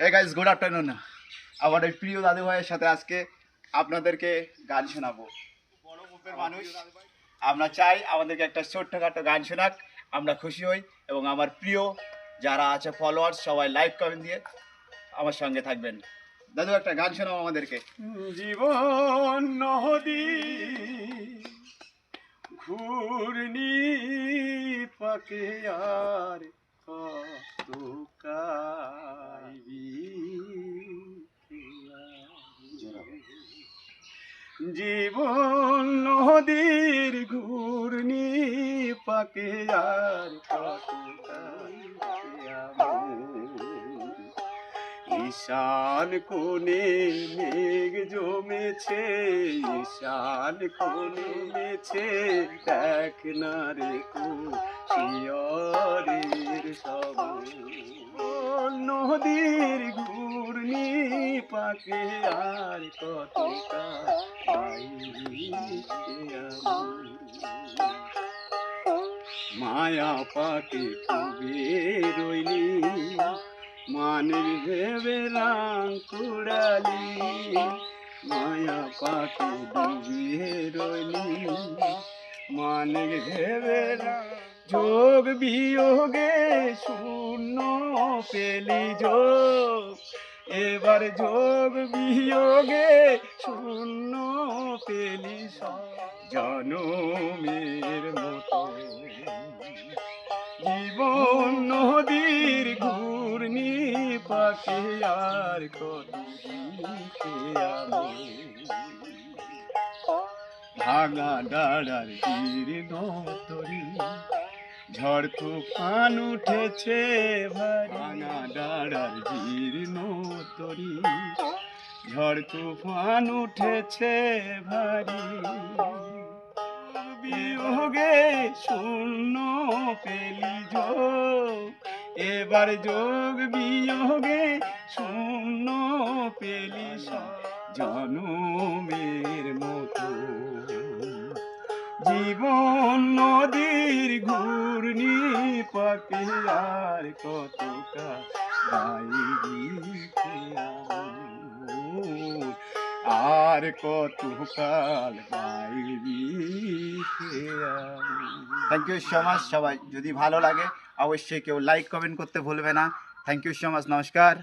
Hey guys, good afternoon. আমার এই প্রিয় দাদু ভাইয়ের সাথে আজকে আপনাদেরকে গান শোনাবো। বড় গ্রুপের মানুষ, আমরা চাই আমাদেরকে একটা ছোট্টখাটো গান শোনাক, আমরা খুশি হই। এবং আমার প্রিয় যারা আছে ফলোয়ার্স, সবাই লাইক কমেন্ট দিয়ে আমার সঙ্গে থাকবেন। দাদু, একটা গান শোনাও আমাদেরকে। জীবন নদী ঘূর্ণি পাকে আর কত কাইবি, জীবন নদীর ঘূর্ণি পাকে আর কত ঈশান কোণে মেঘ জমেছে, ঈশান কোণে মেছে, দেখ না রে শিয়রের সব নদীর ঘূর্ণি পাকে আর কত মায়া পাকে কবে রইলি, মানের ভেবে রাং কুড়ালি, মায়া পাকে ডুবিয়ে রইলি, মানের ভেবে যোগ বিয়োগে শূন্য পেলি যোগ, এবার যোগ বিয়োগে শূন্য পেলি সব জনমের মতো। জীবন নদীর ঘূর্ণি পাকে আর কত ভাঙা ডাড়ার তীর তরি, ঝড় তুফান উঠেছে ভাঙা ডাড়ার জীর্ণ তরি, ঝড় তুফান উঠেছে ভারী, বিয়োগে শূন্য পেলি যোগ, এবার যোগ বিয়োগে শূন্য পেলি জনমের মতো। জীবন নদীর ঘূর্ণি পাকে আর কত আর কত কাল গাইবি। Thank you so much. সবাই যদি ভালো লাগে অবশ্যই কেউ লাইক কমেন্ট করতে ভুলবে না। Thank you so much. নমস্কার।